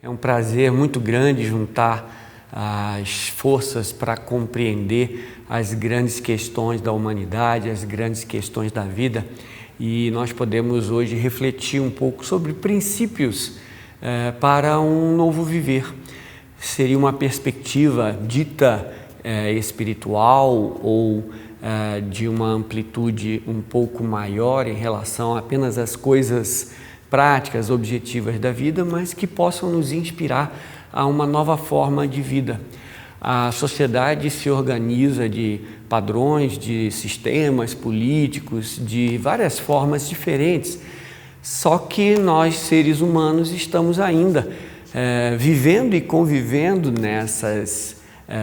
É um prazer muito grande juntar as forças para compreender as grandes questões da humanidade, as grandes questões da vida, e nós podemos hoje refletir um pouco sobre princípios para um novo viver. Seria uma perspectiva dita espiritual ou de uma amplitude um pouco maior em relação apenas às coisas práticas, objetivas da vida, mas que possam nos inspirar a uma nova forma de vida. A sociedade se organiza de padrões, de sistemas políticos, de várias formas diferentes, só que nós, seres humanos, estamos ainda vivendo e convivendo nessas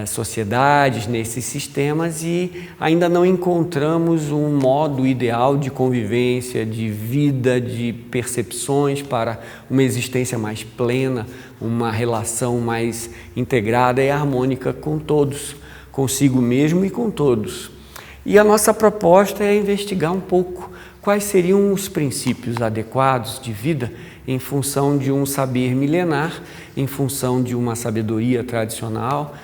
sociedades, nesses sistemas, e ainda não encontramos um modo ideal de convivência, de vida, de percepções para uma existência mais plena, uma relação mais integrada e harmônica com todos, consigo mesmo e com todos. E a nossa proposta é investigar um pouco quais seriam os princípios adequados de vida em função de um saber milenar, em função de uma sabedoria tradicional,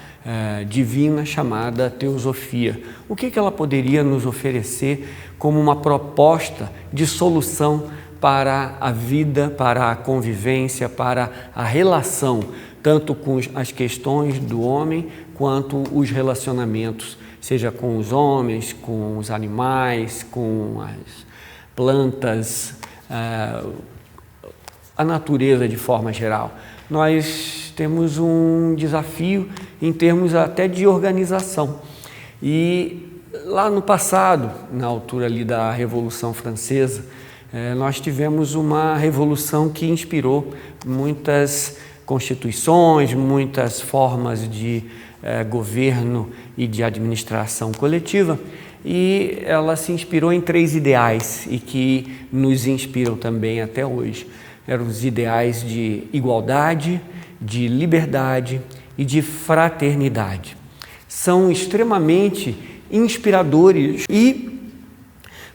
divina, chamada teosofia. O que ela poderia nos oferecer como uma proposta de solução para a vida, para a convivência, para a relação, tanto com as questões do homem quanto os relacionamentos, seja com os homens, com os animais, com as plantas, a natureza de forma geral. Nós temos um desafio em termos até de organização. E lá no passado, na altura ali da Revolução Francesa, nós tivemos uma revolução que inspirou muitas constituições, muitas formas de governo e de administração coletiva, e ela se inspirou em 3 ideais e que nos inspiram também até hoje. Eram os ideais de igualdade, de liberdade e de fraternidade. São extremamente inspiradores e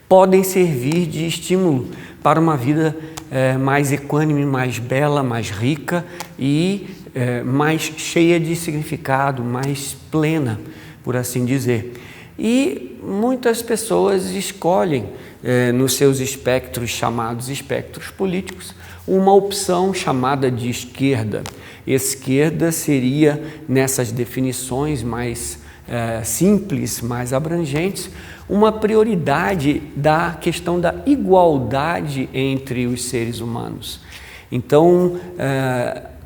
podem servir de estímulo para uma vida mais equânime, mais bela, mais rica e mais cheia de significado, mais plena, por assim dizer. E muitas pessoas escolhem nos seus espectros, chamados espectros políticos, uma opção chamada de esquerda. Esquerda seria, nessas definições mais simples, mais abrangentes, uma prioridade da questão da igualdade entre os seres humanos. Então,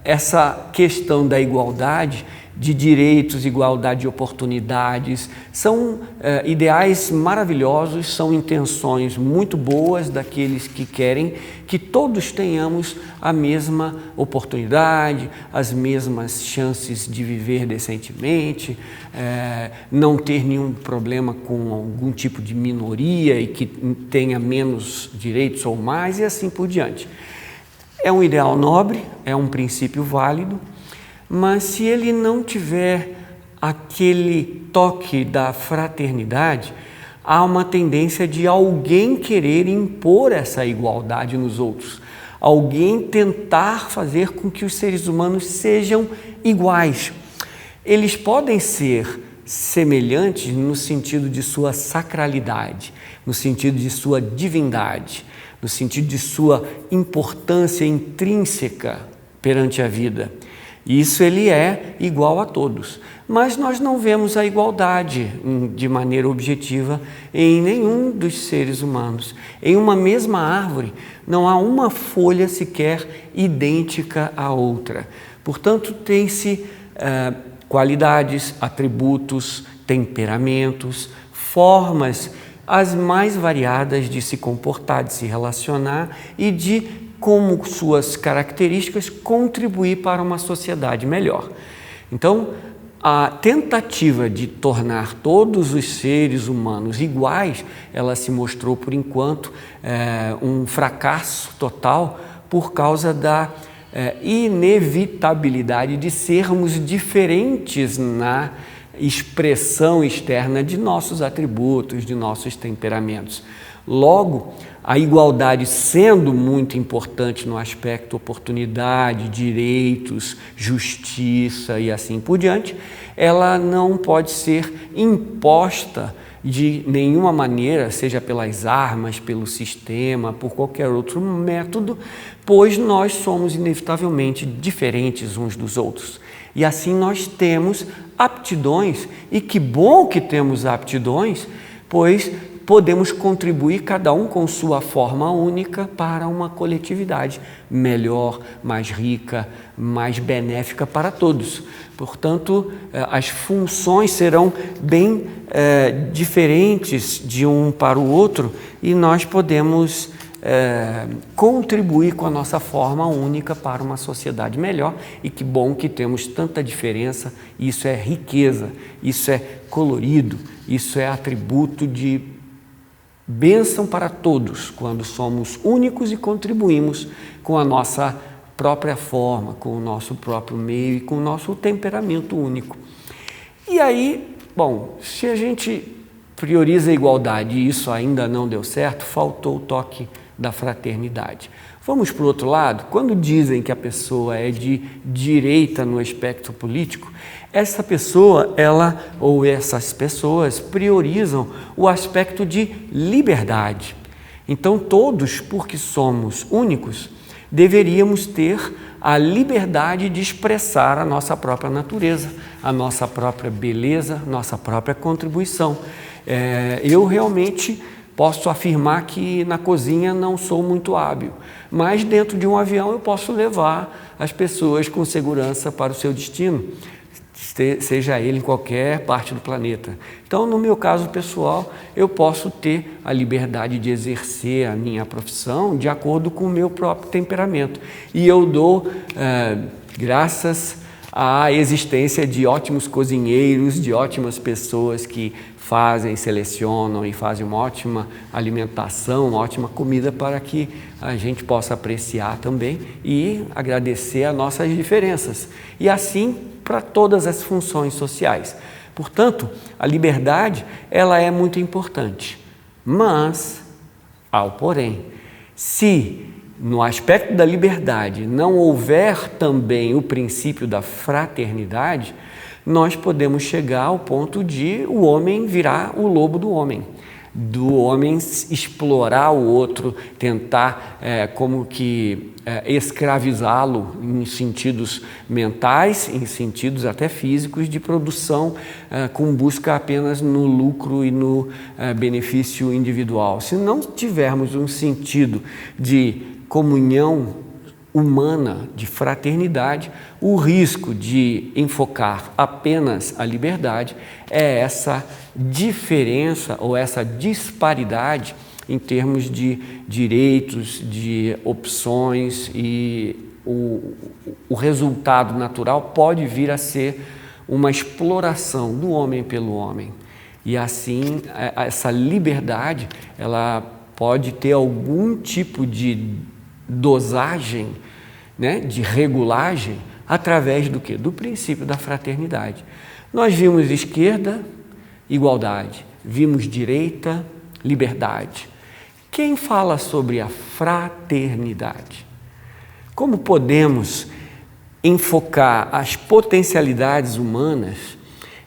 essa questão da igualdade de direitos, igualdade de oportunidades, são ideais maravilhosos, são intenções muito boas daqueles que querem que todos tenhamos a mesma oportunidade, as mesmas chances de viver decentemente, não ter nenhum problema com algum tipo de minoria e que tenha menos direitos ou mais, e assim por diante. É um ideal nobre, é um princípio válido, mas se ele não tiver aquele toque da fraternidade, há uma tendência de alguém querer impor essa igualdade nos outros, alguém tentar fazer com que os seres humanos sejam iguais. Eles podem ser semelhantes no sentido de sua sacralidade, no sentido de sua divindade, no sentido de sua importância intrínseca perante a vida. Isso ele é igual a todos, mas nós não vemos a igualdade de maneira objetiva em nenhum dos seres humanos. Em uma mesma árvore não há uma folha sequer idêntica à outra. Portanto, tem-se qualidades, atributos, temperamentos, formas as mais variadas de se comportar, de se relacionar e de, como suas características, contribuir para uma sociedade melhor. Então, a tentativa de tornar todos os seres humanos iguais, ela se mostrou, por enquanto, um fracasso total por causa da inevitabilidade de sermos diferentes na expressão externa de nossos atributos, de nossos temperamentos. Logo, a igualdade sendo muito importante no aspecto oportunidade, direitos, justiça e assim por diante, ela não pode ser imposta de nenhuma maneira, seja pelas armas, pelo sistema, por qualquer outro método, pois nós somos inevitavelmente diferentes uns dos outros. E assim nós temos aptidões, e que bom que temos aptidões, pois podemos contribuir cada um com sua forma única para uma coletividade melhor, mais rica, mais benéfica para todos. Portanto, as funções serão bem diferentes de um para o outro e nós podemos contribuir com a nossa forma única para uma sociedade melhor. E que bom que temos tanta diferença, isso é riqueza, isso é colorido, isso é atributo de bênção para todos, quando somos únicos e contribuímos com a nossa própria forma, com o nosso próprio meio e com o nosso temperamento único. E aí, bom, se a gente prioriza a igualdade e isso ainda não deu certo, faltou o toque da fraternidade. Vamos para o outro lado, quando dizem que a pessoa é de direita no espectro político, essa pessoa, ou essas pessoas priorizam o aspecto de liberdade. Então todos, porque somos únicos, deveríamos ter a liberdade de expressar a nossa própria natureza, a nossa própria beleza, nossa própria contribuição. Eu realmente posso afirmar que na cozinha não sou muito hábil, mas dentro de um avião eu posso levar as pessoas com segurança para o seu destino, seja ele em qualquer parte do planeta. Então, no meu caso pessoal, eu posso ter a liberdade de exercer a minha profissão de acordo com o meu próprio temperamento. E eu dou graças à existência de ótimos cozinheiros, de ótimas pessoas que fazem, selecionam e fazem uma ótima alimentação, uma ótima comida para que a gente possa apreciar também e agradecer as nossas diferenças. E assim para todas as funções sociais. Portanto, a liberdade, ela é muito importante. Mas, há o porém, se no aspecto da liberdade não houver também o princípio da fraternidade, nós podemos chegar ao ponto de o homem virar o lobo do homem explorar o outro, tentar como que escravizá-lo em sentidos mentais, em sentidos até físicos de produção, com busca apenas no lucro e no benefício individual. Se não tivermos um sentido de comunhão humana, de fraternidade, o risco de enfocar apenas a liberdade é essa diferença ou essa disparidade em termos de direitos, de opções, e o resultado natural pode vir a ser uma exploração do homem pelo homem. E assim, essa liberdade, ela pode ter algum tipo de dosagem, né, de regulagem, através do quê? Do princípio da fraternidade. Nós vimos esquerda, igualdade. Vimos direita, liberdade. Quem fala sobre a fraternidade? Como podemos enfocar as potencialidades humanas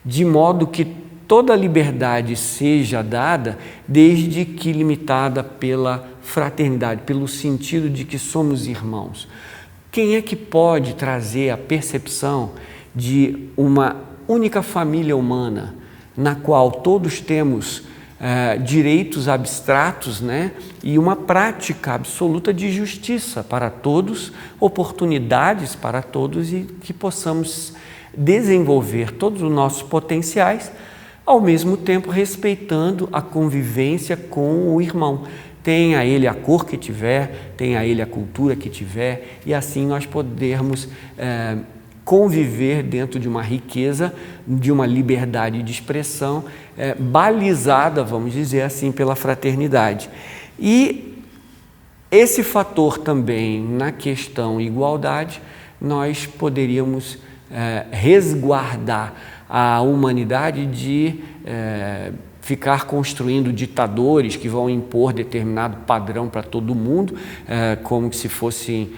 de modo que toda a liberdade seja dada, desde que limitada pela fraternidade, pelo sentido de que somos irmãos? Quem é que pode trazer a percepção de uma única família humana, na qual todos temos direitos abstratos, né? E uma prática absoluta de justiça para todos, oportunidades para todos, e que possamos desenvolver todos os nossos potenciais, ao mesmo tempo respeitando a convivência com o irmão. Tenha ele a cor que tiver, tenha ele a cultura que tiver, e assim nós podermos conviver dentro de uma riqueza, de uma liberdade de expressão, balizada, vamos dizer assim, pela fraternidade. E esse fator também na questão igualdade, nós poderíamos resguardar a humanidade de ficar construindo ditadores que vão impor determinado padrão para todo mundo, como se fossem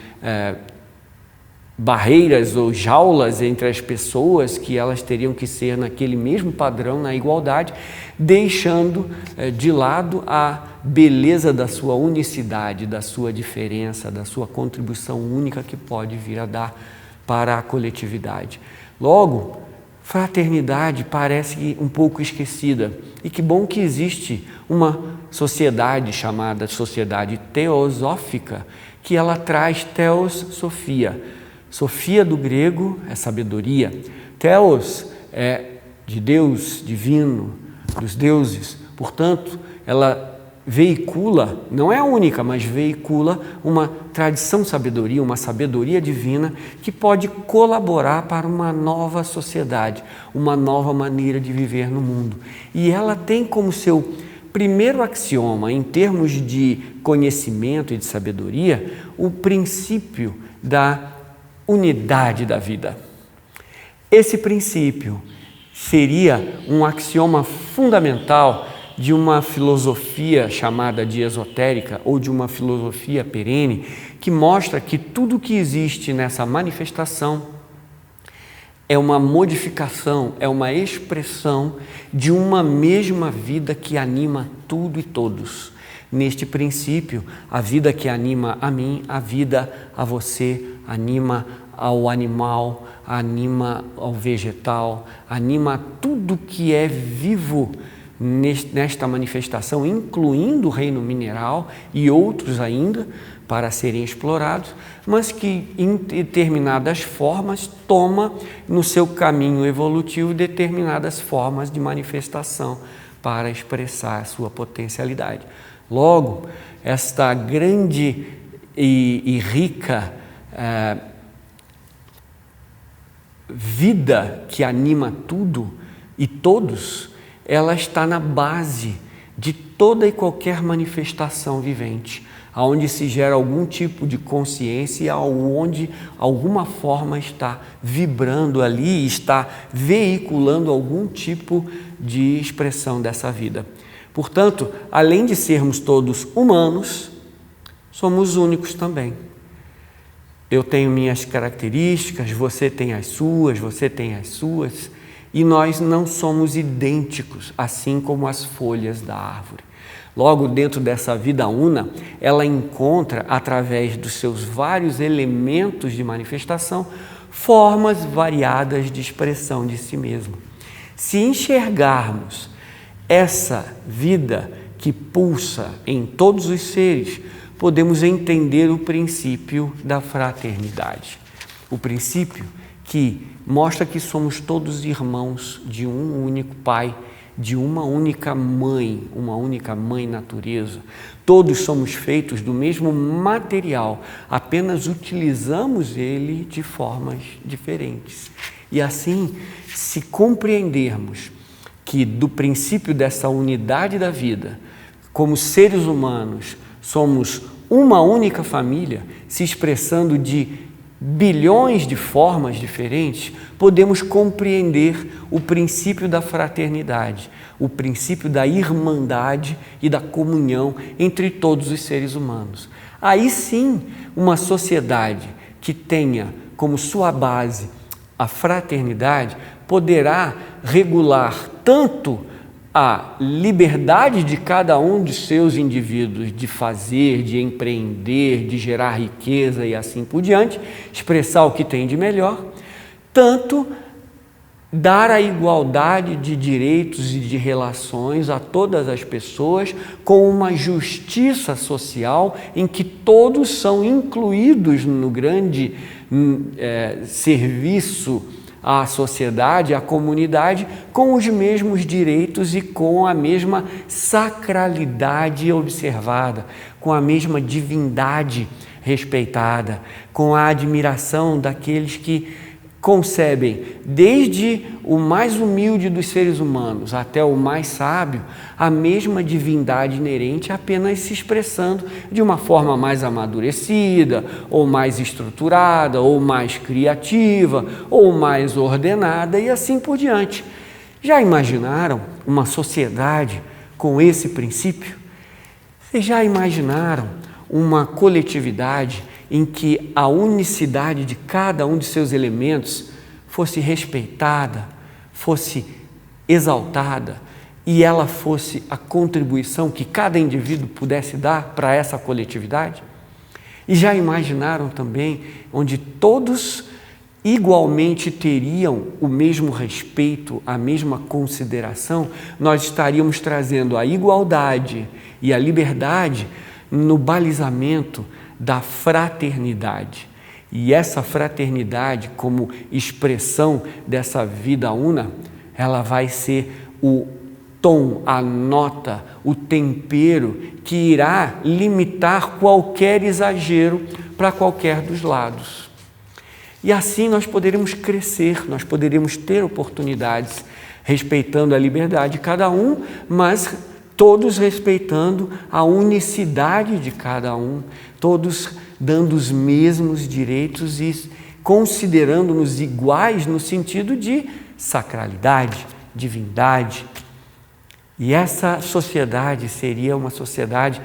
barreiras ou jaulas entre as pessoas, que elas teriam que ser naquele mesmo padrão, na igualdade, deixando de lado a beleza da sua unicidade, da sua diferença, da sua contribuição única que pode vir a dar para a coletividade. Logo, fraternidade parece um pouco esquecida, e que bom que existe uma sociedade chamada sociedade teosófica, que ela traz Theos, Sofia. Sofia do grego é sabedoria, Theos é de Deus, divino, dos deuses, portanto, ela veicula, não é a única, mas veicula uma tradição sabedoria, uma sabedoria divina que pode colaborar para uma nova sociedade, uma nova maneira de viver no mundo. E ela tem como seu primeiro axioma, em termos de conhecimento e de sabedoria, o princípio da unidade da vida. Esse princípio seria um axioma fundamental de uma filosofia chamada de esotérica ou de uma filosofia perene, que mostra que tudo que existe nessa manifestação é uma modificação, é uma expressão de uma mesma vida que anima tudo e todos. Neste princípio, a vida que anima a mim, a vida a você, anima ao animal, anima ao vegetal, anima tudo que é vivo nesta manifestação, incluindo o reino mineral e outros ainda para serem explorados, mas que em determinadas formas toma no seu caminho evolutivo determinadas formas de manifestação para expressar a sua potencialidade. Logo, esta grande e rica vida que anima tudo e todos, ela está na base de toda e qualquer manifestação vivente, aonde se gera algum tipo de consciência, onde alguma forma está vibrando ali, está veiculando algum tipo de expressão dessa vida. Portanto, além de sermos todos humanos, somos únicos também. Eu tenho minhas características, você tem as suas, e nós não somos idênticos, assim como as folhas da árvore. Logo, dentro dessa vida una, ela encontra, através dos seus vários elementos de manifestação, formas variadas de expressão de si mesmo. Se enxergarmos essa vida que pulsa em todos os seres, podemos entender o princípio da fraternidade. O princípio que mostra que somos todos irmãos de um único Pai, de uma única mãe natureza. Todos somos feitos do mesmo material, apenas utilizamos ele de formas diferentes. E assim, se compreendermos que do princípio dessa unidade da vida, como seres humanos, somos uma única família, se expressando de bilhões de formas diferentes, podemos compreender o princípio da fraternidade, o princípio da irmandade e da comunhão entre todos os seres humanos. Aí sim, uma sociedade que tenha como sua base a fraternidade poderá regular tanto a liberdade de cada um de seus indivíduos de fazer, de empreender, de gerar riqueza e assim por diante, expressar o que tem de melhor, tanto dar a igualdade de direitos e de relações a todas as pessoas com uma justiça social em que todos são incluídos no grande serviço à sociedade, à comunidade, com os mesmos direitos e com a mesma sacralidade observada, com a mesma divindade respeitada, com a admiração daqueles que concebem, desde o mais humilde dos seres humanos até o mais sábio, a mesma divindade inerente, apenas se expressando de uma forma mais amadurecida, ou mais estruturada, ou mais criativa, ou mais ordenada e assim por diante. Já imaginaram uma sociedade com esse princípio? Vocês já imaginaram uma coletividade em que a unicidade de cada um de seus elementos fosse respeitada, fosse exaltada e ela fosse a contribuição que cada indivíduo pudesse dar para essa coletividade? E já imaginaram também onde todos igualmente teriam o mesmo respeito, a mesma consideração? Nós estaríamos trazendo a igualdade e a liberdade no balizamento da fraternidade. E essa fraternidade, como expressão dessa vida una, ela vai ser o tom, a nota, o tempero que irá limitar qualquer exagero para qualquer dos lados. E assim nós poderemos crescer, nós poderemos ter oportunidades, respeitando a liberdade de cada um, mas todos respeitando a unicidade de cada um, todos dando os mesmos direitos e considerando-nos iguais no sentido de sacralidade, divindade. E essa sociedade seria uma sociedade,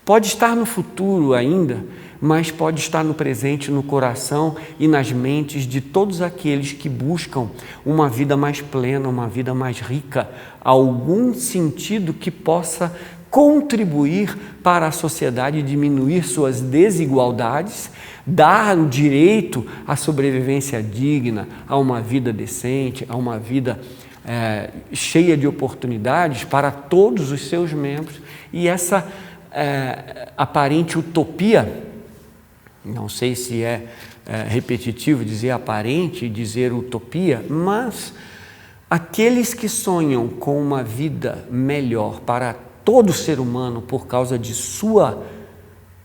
pode estar no futuro ainda, mas pode estar no presente, no coração e nas mentes de todos aqueles que buscam uma vida mais plena, uma vida mais rica, algum sentido que possa contribuir para a sociedade, diminuir suas desigualdades, dar o direito à sobrevivência digna, a uma vida decente, a uma vida cheia de oportunidades para todos os seus membros. E essa aparente utopia, não sei se é repetitivo dizer aparente e dizer utopia, mas aqueles que sonham com uma vida melhor para todo ser humano por causa de sua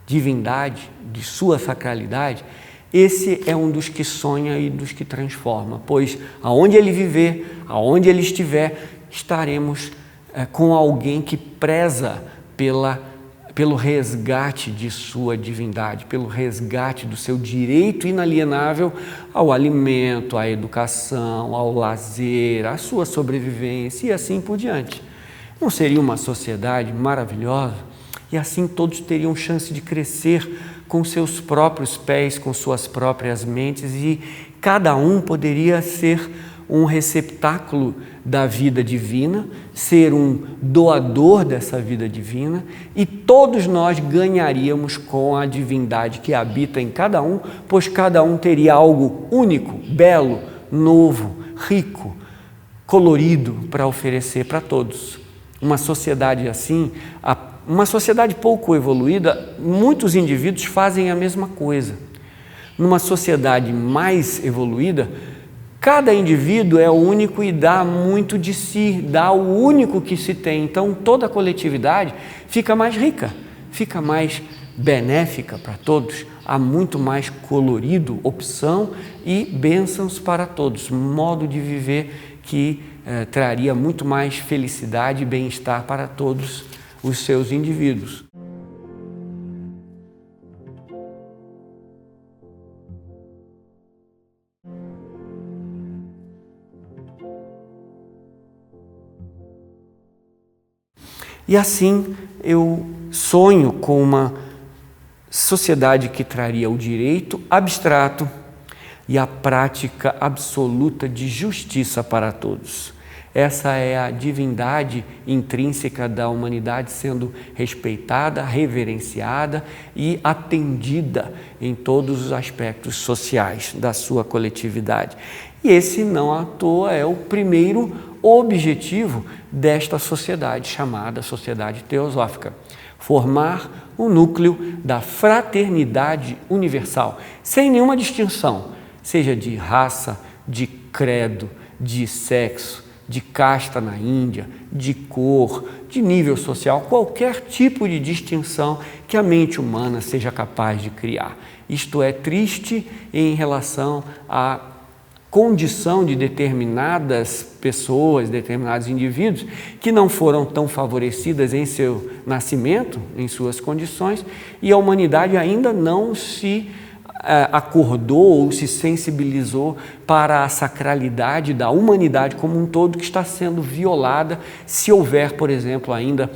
divindade, de sua sacralidade, esse é um dos que sonha e dos que transforma, pois aonde ele viver, aonde ele estiver, estaremos com alguém que preza pelo resgate de sua divindade, pelo resgate do seu direito inalienável ao alimento, à educação, ao lazer, à sua sobrevivência e assim por diante. Não seria uma sociedade maravilhosa? E assim todos teriam chance de crescer com seus próprios pés, com suas próprias mentes, e cada um poderia ser um receptáculo da vida divina, ser um doador dessa vida divina, e todos nós ganharíamos com a divindade que habita em cada um, pois cada um teria algo único, belo, novo, rico, colorido para oferecer para todos. Uma sociedade assim, uma sociedade pouco evoluída, muitos indivíduos fazem a mesma coisa. Numa sociedade mais evoluída, cada indivíduo é único e dá muito de si, dá o único que se tem. Então, toda a coletividade fica mais rica, fica mais benéfica para todos, há muito mais colorido, opção e bênçãos para todos, modo de viver que traria muito mais felicidade e bem-estar para todos os seus indivíduos. E assim eu sonho com uma sociedade que traria o direito abstrato e a prática absoluta de justiça para todos. Essa é a divindade intrínseca da humanidade sendo respeitada, reverenciada e atendida em todos os aspectos sociais da sua coletividade. E esse, não à toa, é o primeiro objetivo desta sociedade, chamada Sociedade Teosófica: formar o núcleo da fraternidade universal, sem nenhuma distinção, seja de raça, de credo, de sexo, de casta na Índia, de cor, de nível social, qualquer tipo de distinção que a mente humana seja capaz de criar. Isto é triste em relação à condição de determinadas pessoas, determinados indivíduos que não foram tão favorecidas em seu nascimento, em suas condições, e a humanidade ainda não se acordou ou se sensibilizou para a sacralidade da humanidade como um todo que está sendo violada se houver, por exemplo, ainda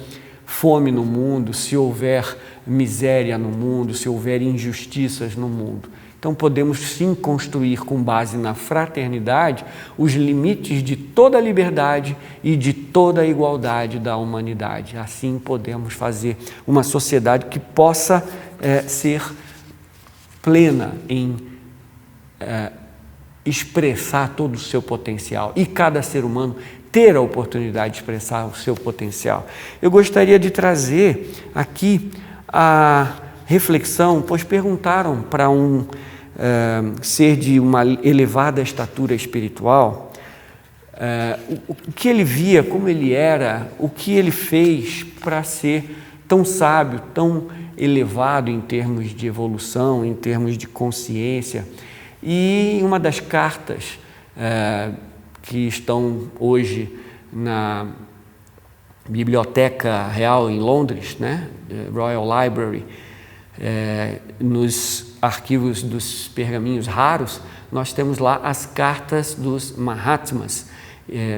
fome no mundo, se houver miséria no mundo, se houver injustiças no mundo. Então podemos sim construir com base na fraternidade os limites de toda a liberdade e de toda a igualdade da humanidade. Assim podemos fazer uma sociedade que possa ser plena em expressar todo o seu potencial e cada ser humano ter a oportunidade de expressar o seu potencial. Eu gostaria de trazer aqui a reflexão, pois perguntaram para um ser de uma elevada estatura espiritual o que ele via, como ele era, o que ele fez para ser tão sábio, tão elevado em termos de evolução, em termos de consciência. E uma das cartas que estão hoje na Biblioteca Real em Londres, né? Royal Library, nos arquivos dos pergaminhos raros, nós temos lá as cartas dos Mahatmas,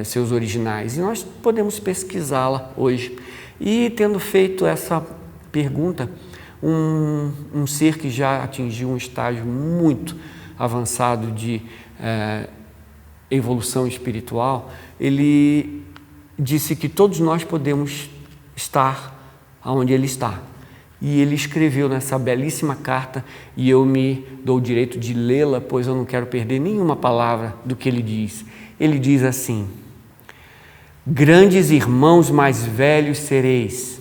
seus originais, e nós podemos pesquisá-la hoje. E tendo feito essa pergunta, um ser que já atingiu um estágio muito avançado de evolução espiritual, ele disse que todos nós podemos estar onde ele está. E ele escreveu nessa belíssima carta, e eu me dou o direito de lê-la, pois eu não quero perder nenhuma palavra do que ele diz. Ele diz assim: grandes irmãos mais velhos sereis,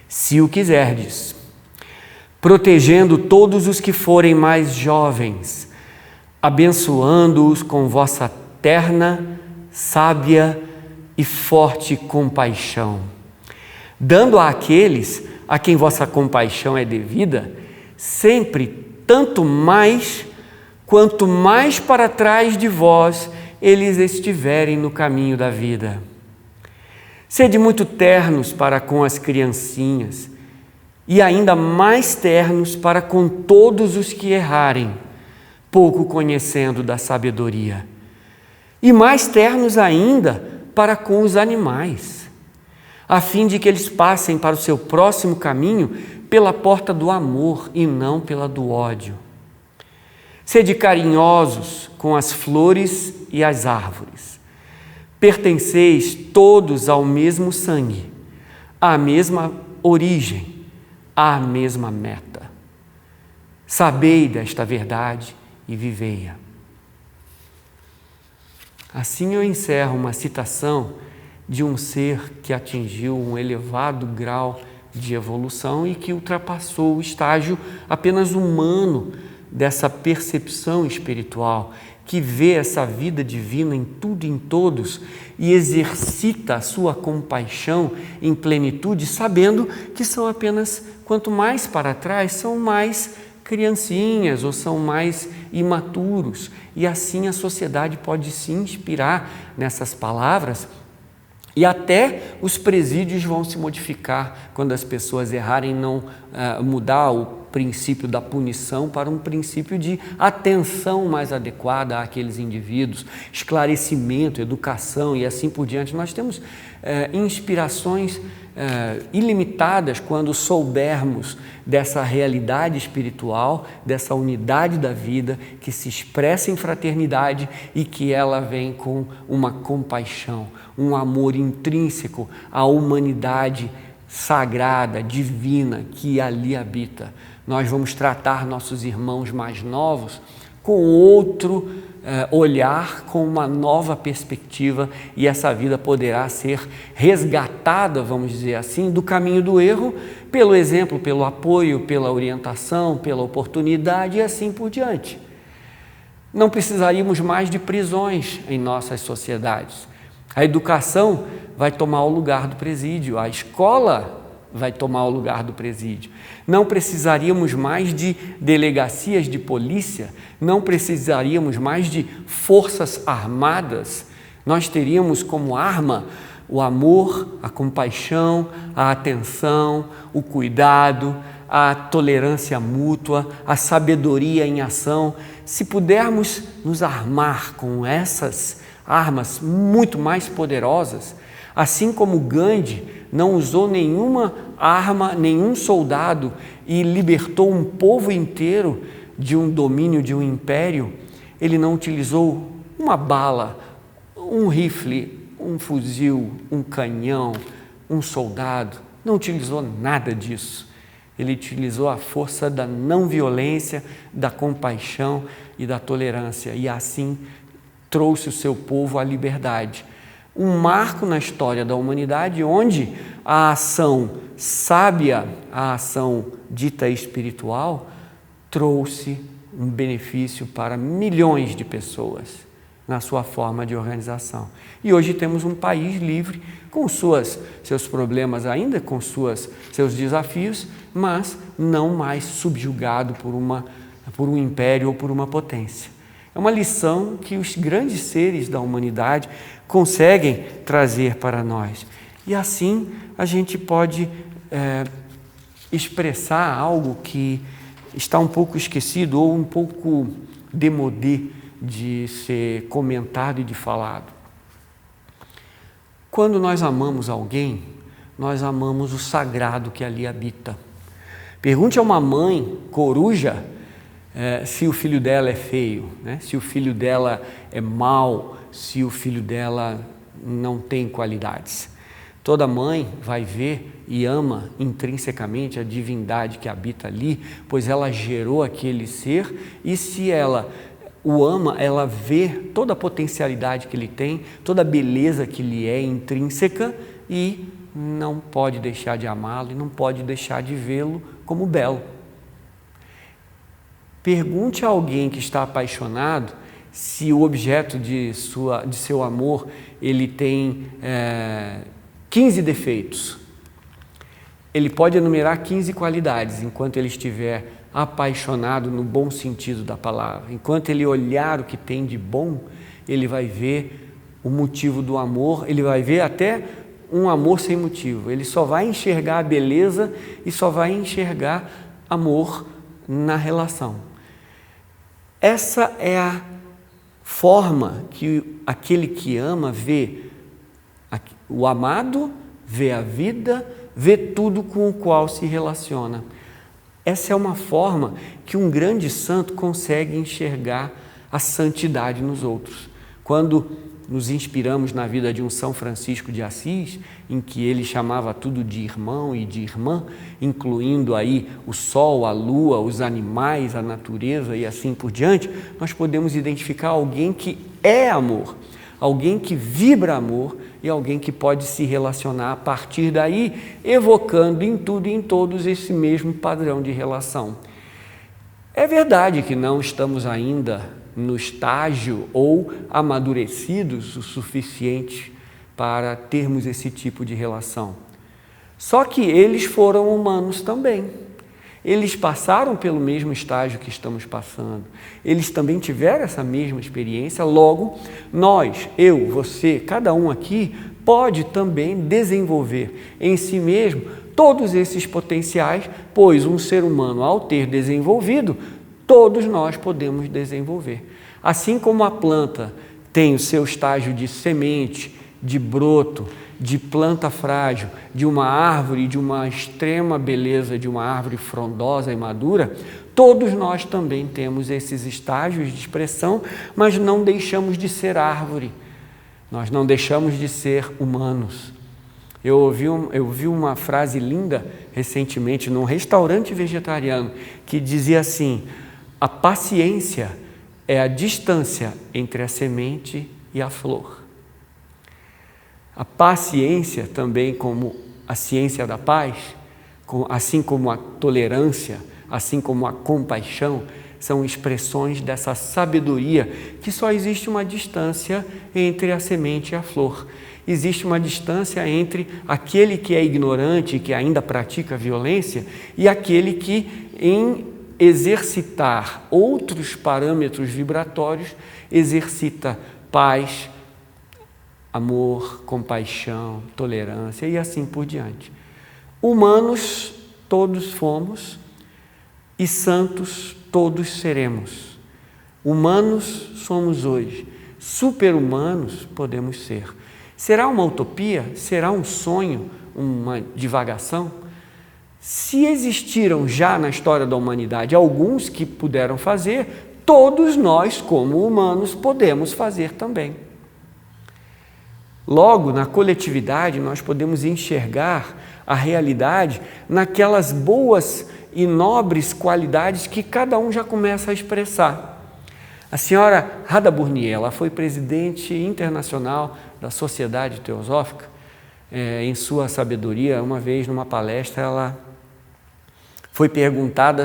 se o quiserdes, protegendo todos os que forem mais jovens, abençoando-os com vossa terna, sábia e forte compaixão, dando àqueles a quem vossa compaixão é devida, sempre tanto mais, quanto mais para trás de vós eles estiverem no caminho da vida. Sede muito ternos para com as criancinhas, e ainda mais ternos para com todos os que errarem, pouco conhecendo da sabedoria, e mais ternos ainda para com os animais, a fim de que eles passem para o seu próximo caminho pela porta do amor e não pela do ódio. Sede carinhosos com as flores e as árvores. Pertenceis todos ao mesmo sangue, à mesma origem, à mesma meta. Sabei desta verdade e vivei-a. Assim eu encerro uma citação de um ser que atingiu um elevado grau de evolução e que ultrapassou o estágio apenas humano dessa percepção espiritual, que vê essa vida divina em tudo e em todos e exercita a sua compaixão em plenitude, sabendo que são apenas, quanto mais para trás, são mais criancinhas ou são mais imaturos. E assim a sociedade pode se inspirar nessas palavras. E até os presídios vão se modificar quando as pessoas errarem, não mudar o princípio da punição para um princípio de atenção mais adequada àqueles indivíduos, esclarecimento, educação e assim por diante. Nós temos inspirações ilimitadas quando soubermos dessa realidade espiritual, dessa unidade da vida que se expressa em fraternidade e que ela vem com uma compaixão, um amor intrínseco à humanidade sagrada, divina que ali habita. Nós vamos tratar nossos irmãos mais novos com outro olhar, com uma nova perspectiva, e essa vida poderá ser resgatada, vamos dizer assim, do caminho do erro, pelo exemplo, pelo apoio, pela orientação, pela oportunidade e assim por diante. Não precisaríamos mais de prisões em nossas sociedades. A educação vai tomar o lugar do presídio, a escola vai tomar o lugar do presídio. Não precisaríamos mais de delegacias de polícia, não precisaríamos mais de forças armadas. Nós teríamos como arma o amor, a compaixão, a atenção, o cuidado, a tolerância mútua, a sabedoria em ação. Se pudermos nos armar com essas armas muito mais poderosas, assim como Gandhi não usou nenhuma arma, nenhum soldado e libertou um povo inteiro de um domínio, de um império, ele não utilizou uma bala, um rifle, um fuzil, um canhão, um soldado, não utilizou nada disso. Ele utilizou a força da não violência, da compaixão e da tolerância, e assim trouxe o seu povo à liberdade. Um marco na história da humanidade onde a ação sábia, a ação dita espiritual, trouxe um benefício para milhões de pessoas na sua forma de organização. E hoje temos um país livre, com seus problemas ainda, com seus desafios, mas não mais subjugado por um império ou por uma potência. É uma lição que os grandes seres da humanidade conseguem trazer para nós. E assim a gente pode expressar algo que está um pouco esquecido ou um pouco démodé de ser comentado e de falado. Quando nós amamos alguém, nós amamos o sagrado que ali habita. Pergunte a uma mãe coruja se o filho dela é feio, né? Se o filho dela é mau, se o filho dela não tem qualidades. Toda mãe vai ver e ama intrinsecamente a divindade que habita ali, pois ela gerou aquele ser, e se ela o ama, ela vê toda a potencialidade que ele tem, toda a beleza que lhe é intrínseca, e não pode deixar de amá-lo e não pode deixar de vê-lo como belo. Pergunte a alguém que está apaixonado se o objeto de seu amor ele tem 15 defeitos. Ele pode enumerar 15 qualidades enquanto ele estiver apaixonado no bom sentido da palavra. Enquanto ele olhar o que tem de bom, ele vai ver o motivo do amor, ele vai ver até um amor sem motivo. Ele só vai enxergar a beleza e só vai enxergar amor na relação. Essa é a forma que aquele que ama vê o amado, vê a vida, vê tudo com o qual se relaciona. Essa é uma forma que um grande santo consegue enxergar a santidade nos outros. Quando nos inspiramos na vida de um São Francisco de Assis, em que ele chamava tudo de irmão e de irmã, incluindo aí o sol, a lua, os animais, a natureza e assim por diante, nós podemos identificar alguém que é amor, alguém que vibra amor e alguém que pode se relacionar a partir daí, evocando em tudo e em todos esse mesmo padrão de relação. É verdade que não estamos ainda no estágio ou amadurecidos o suficiente para termos esse tipo de relação. Só que eles foram humanos também. Eles passaram pelo mesmo estágio que estamos passando. Eles também tiveram essa mesma experiência. Logo, nós, eu, você, cada um aqui, pode também desenvolver em si mesmo todos esses potenciais, pois um ser humano, ao ter desenvolvido, todos nós podemos desenvolver. Assim como a planta tem o seu estágio de semente, de broto, de planta frágil, de uma árvore, de uma extrema beleza, de uma árvore frondosa e madura, todos nós também temos esses estágios de expressão, mas não deixamos de ser árvore, nós não deixamos de ser humanos. Eu ouvi uma frase linda recentemente num restaurante vegetariano que dizia assim: a paciência é a distância entre a semente e a flor. A paciência também, como a ciência da paz, assim como a tolerância, assim como a compaixão, são expressões dessa sabedoria que só existe uma distância entre a semente e a flor. Existe uma distância entre aquele que é ignorante, que ainda pratica violência, e aquele que, em exercitar outros parâmetros vibratórios, exercita paz, amor, compaixão, tolerância e assim por diante. Humanos todos fomos e santos todos seremos. Humanos somos hoje, super-humanos podemos ser. Será uma utopia? Será um sonho? Uma divagação? Se existiram já na história da humanidade alguns que puderam fazer, todos nós, como humanos, podemos fazer também. Logo, na coletividade, nós podemos enxergar a realidade naquelas boas e nobres qualidades que cada um já começa a expressar. A senhora Radha Burnier, ela foi presidente internacional da Sociedade Teosófica. Em sua sabedoria, uma vez numa palestra, ela foi perguntada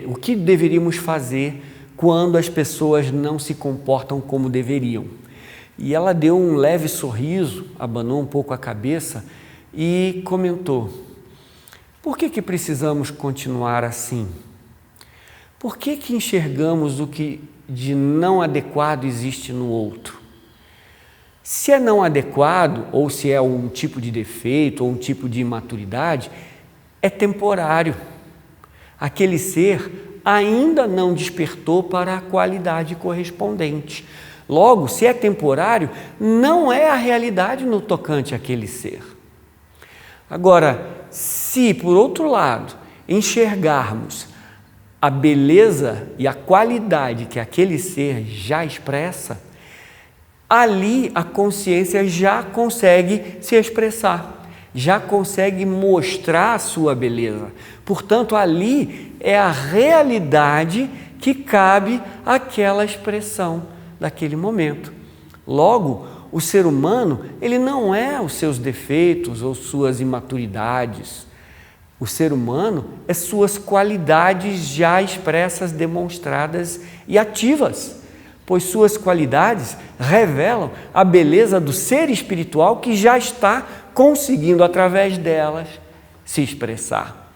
o que deveríamos fazer quando as pessoas não se comportam como deveriam. E ela deu um leve sorriso, abanou um pouco a cabeça e comentou: por que precisamos continuar assim? Por que enxergamos o que de não adequado existe no outro? Se é não adequado, ou se é um tipo de defeito, ou um tipo de imaturidade, é temporário. Aquele ser ainda não despertou para a qualidade correspondente. Logo, se é temporário, não é a realidade no tocante àquele ser. Agora, se, por outro lado, enxergarmos a beleza e a qualidade que aquele ser já expressa, ali a consciência já consegue se expressar, já consegue mostrar a sua beleza. Portanto, ali é a realidade que cabe àquela expressão daquele momento. Logo, o ser humano, ele não é os seus defeitos ou suas imaturidades. O ser humano é suas qualidades já expressas, demonstradas e ativas, pois suas qualidades revelam a beleza do ser espiritual que já está conseguindo, através delas, se expressar.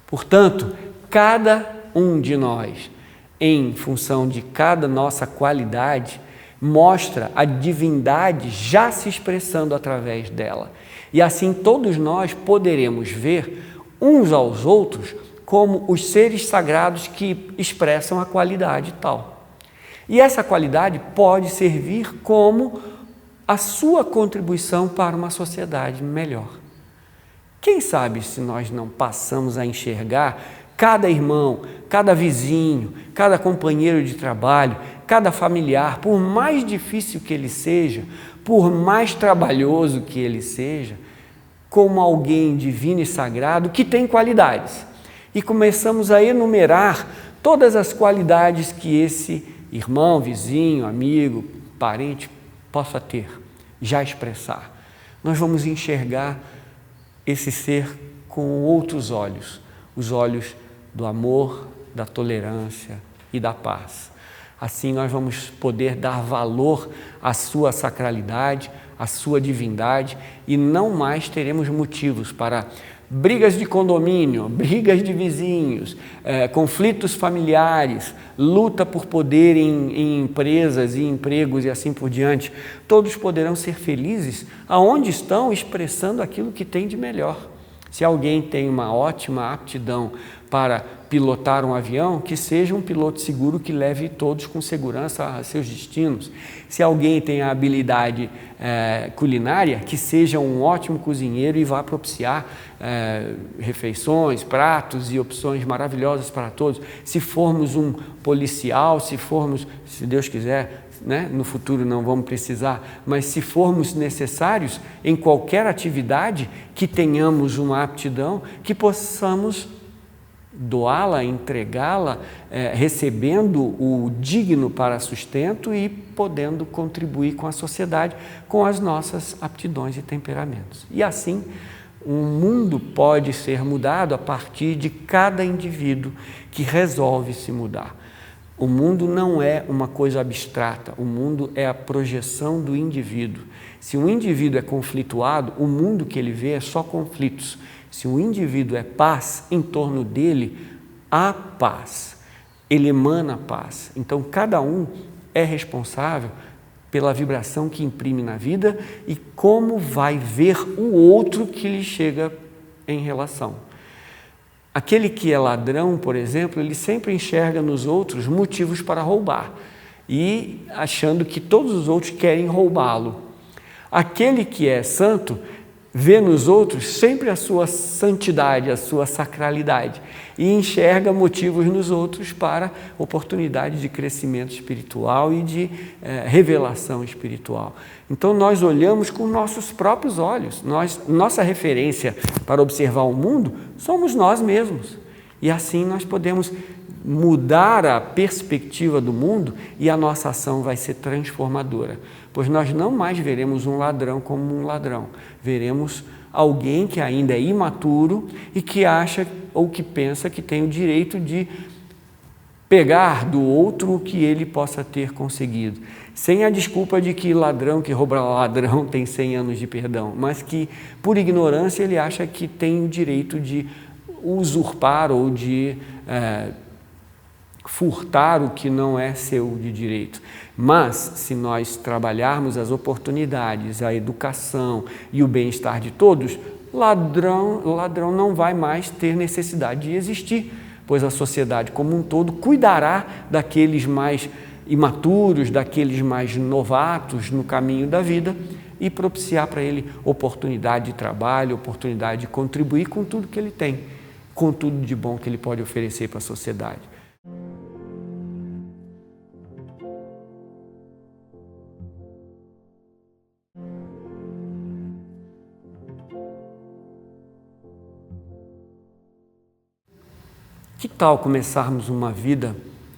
Portanto, cada um de nós, em função de cada nossa qualidade, mostra a divindade já se expressando através dela. E assim todos nós poderemos ver uns aos outros como os seres sagrados que expressam a qualidade tal. E essa qualidade pode servir como a sua contribuição para uma sociedade melhor. Quem sabe se nós não passamos a enxergar cada irmão, cada vizinho, cada companheiro de trabalho, cada familiar, por mais difícil que ele seja, por mais trabalhoso que ele seja, como alguém divino e sagrado que tem qualidades. E começamos a enumerar todas as qualidades que esse irmão, vizinho, amigo, parente possa ter, já expressar. Nós vamos enxergar esse ser com outros olhos, os olhos do amor, da tolerância e da paz. Assim nós vamos poder dar valor à sua sacralidade, à sua divindade, e não mais teremos motivos para brigas de condomínio, brigas de vizinhos, conflitos familiares, luta por poder em empresas e empregos e assim por diante. Todos poderão ser felizes aonde estão, expressando aquilo que tem de melhor. Se alguém tem uma ótima aptidão para pilotar um avião, que seja um piloto seguro que leve todos com segurança a seus destinos. Se alguém tem a habilidade culinária, que seja um ótimo cozinheiro e vá propiciar refeições, pratos e opções maravilhosas para todos. Se formos um policial, se formos, se Deus quiser, no futuro não vamos precisar, mas se formos necessários em qualquer atividade, que tenhamos uma aptidão, que possamos doá-la, entregá-la, recebendo o digno para sustento e podendo contribuir com a sociedade com as nossas aptidões e temperamentos. E assim, o mundo pode ser mudado a partir de cada indivíduo que resolve se mudar. O mundo não é uma coisa abstrata, o mundo é a projeção do indivíduo. Se um indivíduo é conflituado, o mundo que ele vê é só conflitos. Se um indivíduo é paz, em torno dele há paz, ele emana paz. Então, cada um é responsável pela vibração que imprime na vida e como vai ver o outro que lhe chega em relação. Aquele que é ladrão, por exemplo, ele sempre enxerga nos outros motivos para roubar e achando que todos os outros querem roubá-lo. Aquele que é santo vê nos outros sempre a sua santidade, a sua sacralidade e enxerga motivos nos outros para oportunidade de crescimento espiritual e de revelação espiritual. Então nós olhamos com nossos próprios olhos, nossa referência para observar o mundo somos nós mesmos e assim nós podemos mudar a perspectiva do mundo e a nossa ação vai ser transformadora, pois nós não mais veremos um ladrão como um ladrão, veremos alguém que ainda é imaturo e que acha ou que pensa que tem o direito de pegar do outro o que ele possa ter conseguido, sem a desculpa de que ladrão que rouba ladrão tem 100 anos de perdão, mas que por ignorância ele acha que tem o direito de usurpar ou de furtar o que não é seu de direito. Mas, se nós trabalharmos as oportunidades, a educação e o bem-estar de todos, ladrão não vai mais ter necessidade de existir, pois a sociedade como um todo cuidará daqueles mais imaturos, daqueles mais novatos no caminho da vida e propiciar para ele oportunidade de trabalho, oportunidade de contribuir com tudo que ele tem, com tudo de bom que ele pode oferecer para a sociedade. Que tal começarmos uma vida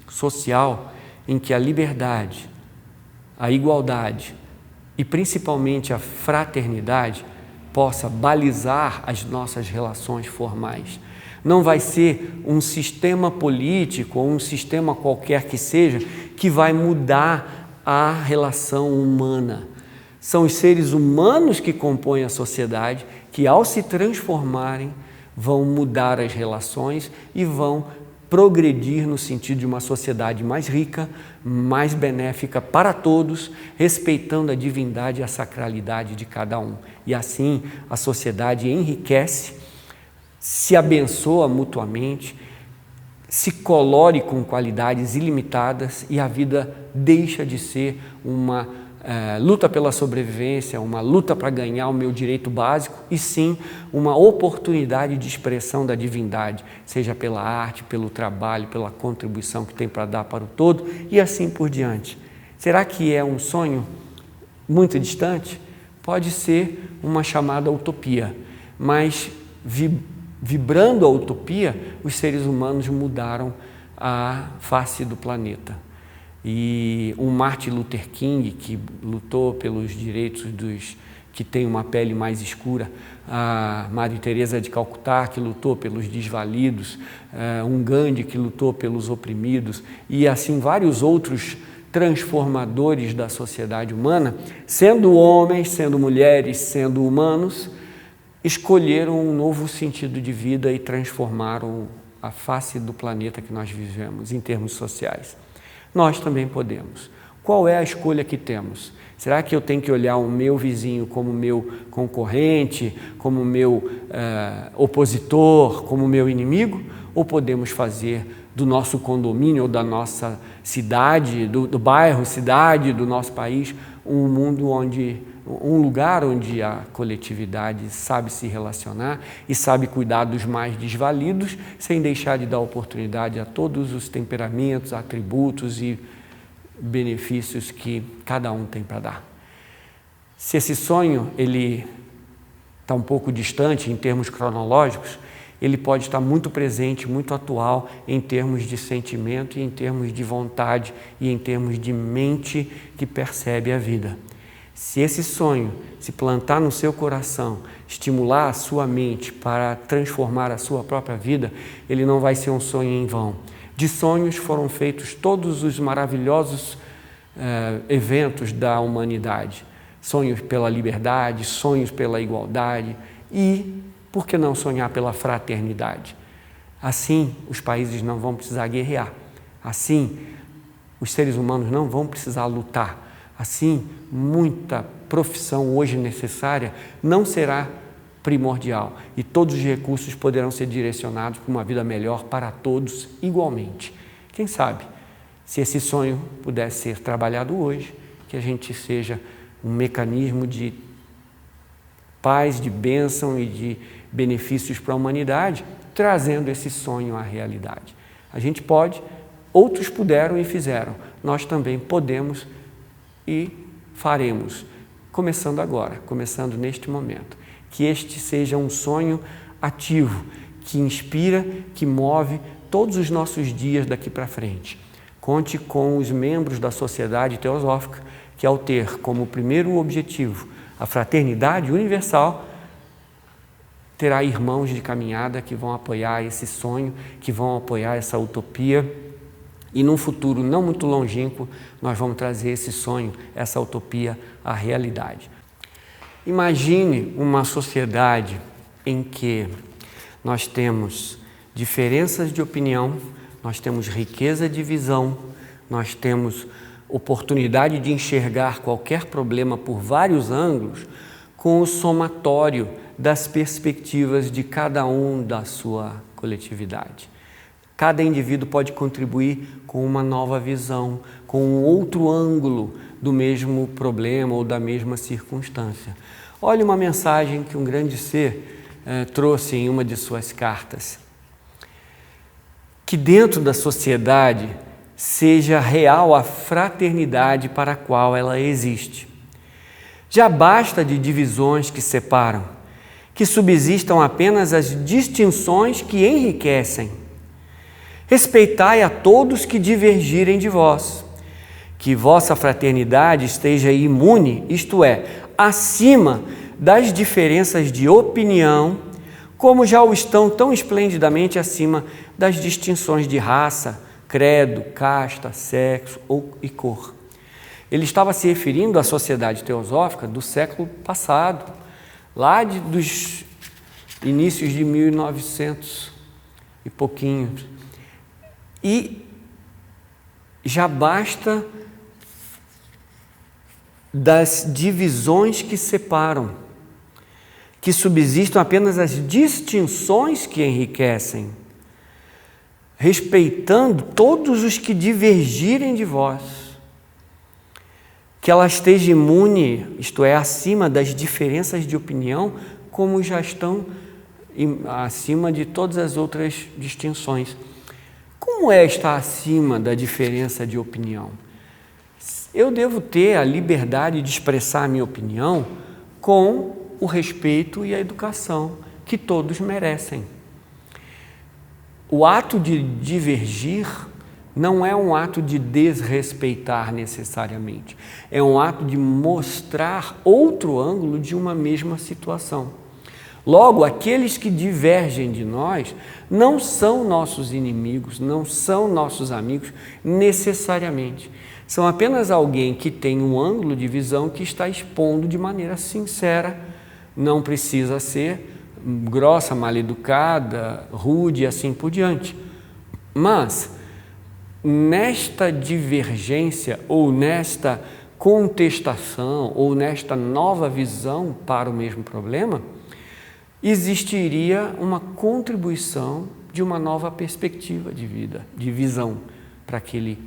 social em que a liberdade, a igualdade e principalmente a fraternidade possa balizar as nossas relações formais? Não vai ser um sistema político ou um sistema qualquer que seja que vai mudar a relação humana. São os seres humanos que compõem a sociedade que, ao se transformarem, vão mudar as relações e vão progredir no sentido de uma sociedade mais rica, mais benéfica para todos, respeitando a divindade e a sacralidade de cada um. E assim a sociedade enriquece, se abençoa mutuamente, se colore com qualidades ilimitadas e a vida deixa de ser uma luta pela sobrevivência, uma luta para ganhar o meu direito básico, e sim uma oportunidade de expressão da divindade, seja pela arte, pelo trabalho, pela contribuição que tem para dar para o todo e assim por diante. Será que é um sonho muito distante? Pode ser uma chamada utopia, mas vibrando a utopia, os seres humanos mudaram a face do planeta. E o Martin Luther King, que lutou pelos direitos dos que têm uma pele mais escura, a Madre Teresa de Calcutá, que lutou pelos desvalidos, um Gandhi, que lutou pelos oprimidos, e assim vários outros transformadores da sociedade humana, sendo homens, sendo mulheres, sendo humanos, escolheram um novo sentido de vida e transformaram a face do planeta que nós vivemos em termos sociais. Nós também podemos. Qual é a escolha que temos? Será que eu tenho que olhar o meu vizinho como meu concorrente, como meu opositor, como meu inimigo? Ou podemos fazer do nosso condomínio ou da nossa cidade, do bairro, cidade, do nosso país, um lugar onde a coletividade sabe se relacionar e sabe cuidar dos mais desvalidos, sem deixar de dar oportunidade a todos os temperamentos, atributos e benefícios que cada um tem para dar. Se esse sonho ele está um pouco distante em termos cronológicos, ele pode estar muito presente, muito atual em termos de sentimento e em termos de vontade e em termos de mente que percebe a vida. Se esse sonho se plantar no seu coração, estimular a sua mente para transformar a sua própria vida, ele não vai ser um sonho em vão. De sonhos foram feitos todos os maravilhosos eventos da humanidade. Sonhos pela liberdade, sonhos pela igualdade e, por que não sonhar pela fraternidade? Assim, os países não vão precisar guerrear. Assim, os seres humanos não vão precisar lutar. Assim, muita profissão hoje necessária não será primordial e todos os recursos poderão ser direcionados para uma vida melhor para todos igualmente. Quem sabe, se esse sonho pudesse ser trabalhado hoje, que a gente seja um mecanismo de paz, de bênção e de benefícios para a humanidade, trazendo esse sonho à realidade. A gente pode, outros puderam e fizeram, nós também podemos e faremos, começando agora, começando neste momento. Que este seja um sonho ativo, que inspira, que move todos os nossos dias daqui para frente. Conte com os membros da Sociedade Teosófica, que ao ter como primeiro objetivo a fraternidade universal, terá irmãos de caminhada que vão apoiar esse sonho, que vão apoiar essa utopia, e num futuro não muito longínquo, nós vamos trazer esse sonho, essa utopia à realidade. Imagine uma sociedade em que nós temos diferenças de opinião, nós temos riqueza de visão, nós temos oportunidade de enxergar qualquer problema por vários ângulos, com o somatório das perspectivas de cada um da sua coletividade. Cada indivíduo pode contribuir com uma nova visão, com um outro ângulo do mesmo problema ou da mesma circunstância. Olha uma mensagem que um grande ser trouxe em uma de suas cartas. Que dentro da sociedade seja real a fraternidade para a qual ela existe. Já basta de divisões que separam, que subsistam apenas as distinções que enriquecem. Respeitai a todos que divergirem de vós, que vossa fraternidade esteja imune, isto é, acima das diferenças de opinião, como já o estão tão esplendidamente acima das distinções de raça, credo, casta, sexo e cor. Ele estava se referindo à sociedade teosófica do século passado, lá dos inícios de 1900 e pouquinho. E já basta das divisões que separam, que subsistam apenas as distinções que enriquecem, respeitando todos os que divergirem de vós, que ela esteja imune, isto é, acima das diferenças de opinião, como já estão acima de todas as outras distinções. Como é estar acima da diferença de opinião? Eu devo ter a liberdade de expressar a minha opinião com o respeito e a educação que todos merecem. O ato de divergir não é um ato de desrespeitar necessariamente, é um ato de mostrar outro ângulo de uma mesma situação. Logo, aqueles que divergem de nós não são nossos inimigos, não são nossos amigos necessariamente. São apenas alguém que tem um ângulo de visão que está expondo de maneira sincera, não precisa ser grossa, mal-educada, rude e assim por diante. Mas, nesta divergência ou nesta contestação ou nesta nova visão para o mesmo problema, existiria uma contribuição de uma nova perspectiva de vida, de visão para aquele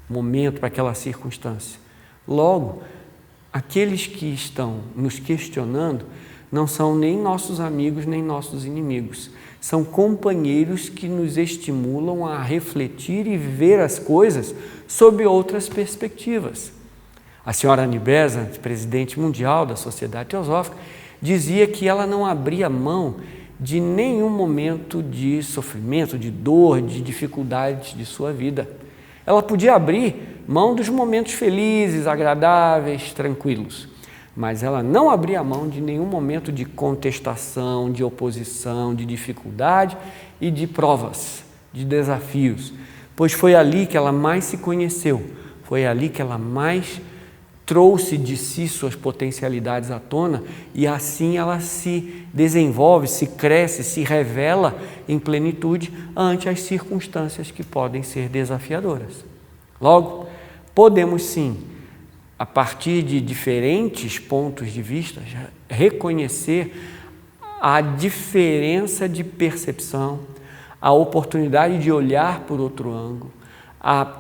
momento, para aquela circunstância. Logo, aqueles que estão nos questionando não são nem nossos amigos nem nossos inimigos. São companheiros que nos estimulam a refletir e ver as coisas sob outras perspectivas. A senhora Nibesa, presidente mundial da Sociedade Teosófica, dizia que ela não abria mão de nenhum momento de sofrimento, de dor, de dificuldades de sua vida. Ela podia abrir mão dos momentos felizes, agradáveis, tranquilos, mas ela não abria mão de nenhum momento de contestação, de oposição, de dificuldade e de provas, de desafios, pois foi ali que ela mais se conheceu, foi ali que ela mais trouxe de si suas potencialidades à tona e assim ela se desenvolve, se cresce, se revela em plenitude ante as circunstâncias que podem ser desafiadoras. Logo, podemos sim, a partir de diferentes pontos de vista, reconhecer a diferença de percepção, a oportunidade de olhar por outro ângulo, a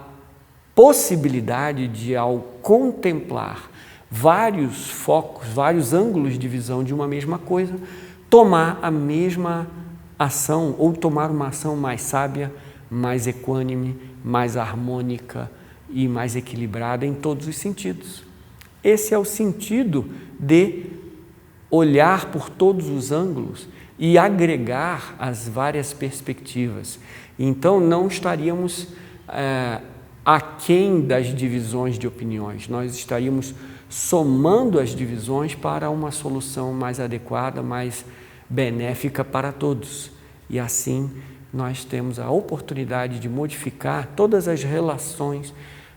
possibilidade de, ao contemplar vários focos, vários ângulos de visão de uma mesma coisa, tomar a mesma ação ou tomar uma ação mais sábia, mais equânime, mais harmônica e mais equilibrada em todos os sentidos. Esse é o sentido de olhar por todos os ângulos e agregar as várias perspectivas. Então, não estaríamos aquém das divisões de opiniões, nós estaríamos somando as divisões para uma solução mais adequada, mais benéfica para todos. E assim, nós temos a oportunidade de modificar todas as relações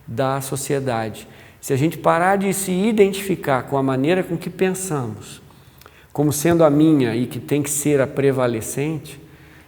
da sociedade. Se a gente parar de se identificar com a maneira com que pensamos, como sendo a minha e que tem que ser a prevalecente,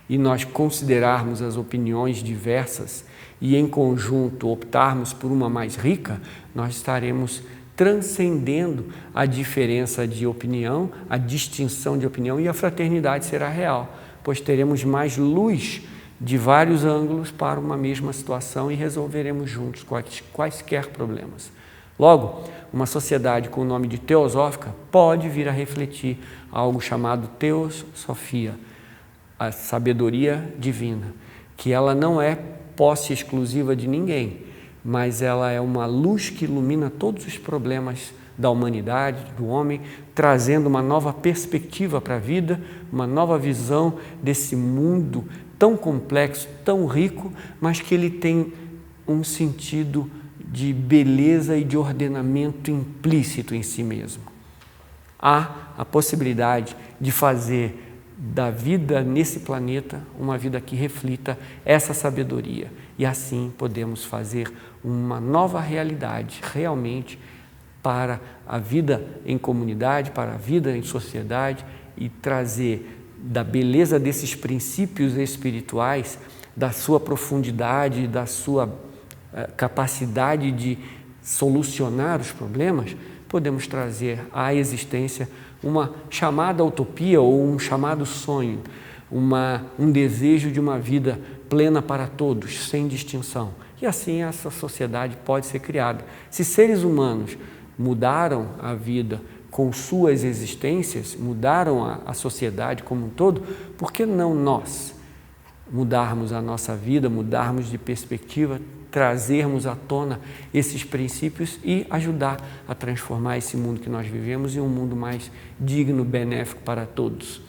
e nós considerarmos as opiniões diversas e em conjunto optarmos por uma mais rica, nós estaremos transcendendo a diferença de opinião, a distinção de opinião, e a fraternidade será real, pois teremos mais luz de vários ângulos para uma mesma situação e resolveremos juntos quaisquer problemas. Logo, uma sociedade com o nome de teosófica pode vir a refletir algo chamado teosofia, a sabedoria divina, que ela não é posse exclusiva de ninguém, mas ela é uma luz que ilumina todos os problemas da humanidade, do homem, trazendo uma nova perspectiva para a vida, uma nova visão desse mundo tão complexo, tão rico, mas que ele tem um sentido de beleza e de ordenamento implícito em si mesmo. Há a possibilidade de fazer da vida nesse planeta uma vida que reflita essa sabedoria, e assim podemos fazer uma nova realidade realmente para a vida em comunidade, para a vida em sociedade, e trazer da beleza desses princípios espirituais, da sua profundidade, da sua capacidade de solucionar os problemas, podemos trazer à existência uma chamada utopia ou um chamado sonho, um desejo de uma vida plena para todos, sem distinção. E assim essa sociedade pode ser criada. Se seres humanos mudaram a vida com suas existências, mudaram a sociedade como um todo, por que não nós mudarmos a nossa vida, mudarmos de perspectiva, trazermos à tona esses princípios e ajudar a transformar esse mundo que nós vivemos em um mundo mais digno, benéfico para todos.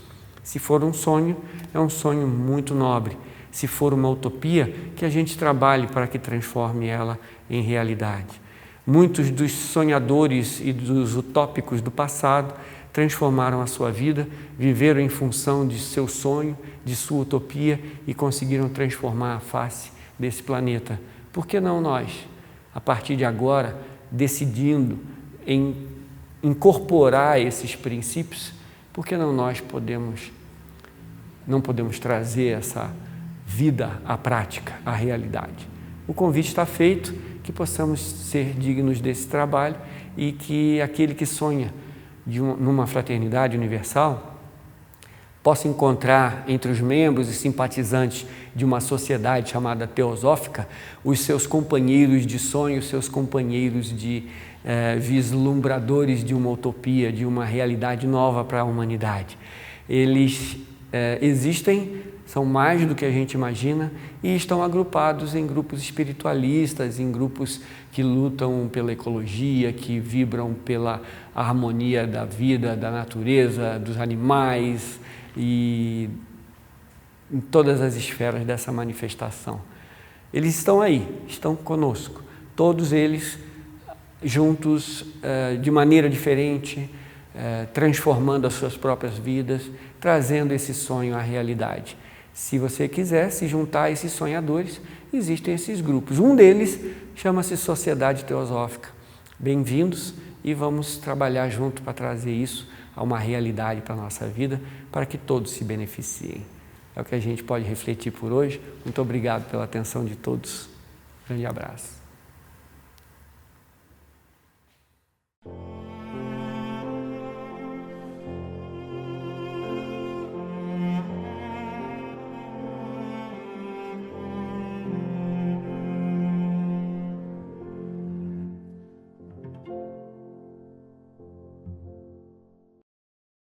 Se for um sonho, é um sonho muito nobre. Se for uma utopia, que a gente trabalhe para que transforme ela em realidade. Muitos dos sonhadores e dos utópicos do passado transformaram a sua vida, viveram em função de seu sonho, de sua utopia e conseguiram transformar a face desse planeta. Por que não nós, a partir de agora, decidindo em incorporar esses princípios, por que não nós não podemos trazer essa vida à prática, à realidade? O convite está feito, que possamos ser dignos desse trabalho e que aquele que sonha numa fraternidade universal possa encontrar entre os membros e simpatizantes de uma sociedade chamada teosófica os seus companheiros de sonho, os seus companheiros de vislumbradores de uma utopia, de uma realidade nova para a humanidade. Eles existem, são mais do que a gente imagina e estão agrupados em grupos espiritualistas, em grupos que lutam pela ecologia, que vibram pela harmonia da vida, da natureza, dos animais e em todas as esferas dessa manifestação. Eles estão aí, estão conosco, todos eles juntos de maneira diferente, transformando as suas próprias vidas, trazendo esse sonho à realidade. Se você quiser se juntar a esses sonhadores, existem esses grupos. Um deles chama-se Sociedade Teosófica. Bem-vindos e vamos trabalhar junto para trazer isso a uma realidade para a nossa vida, para que todos se beneficiem. É o que a gente pode refletir por hoje. Muito obrigado pela atenção de todos. Grande abraço.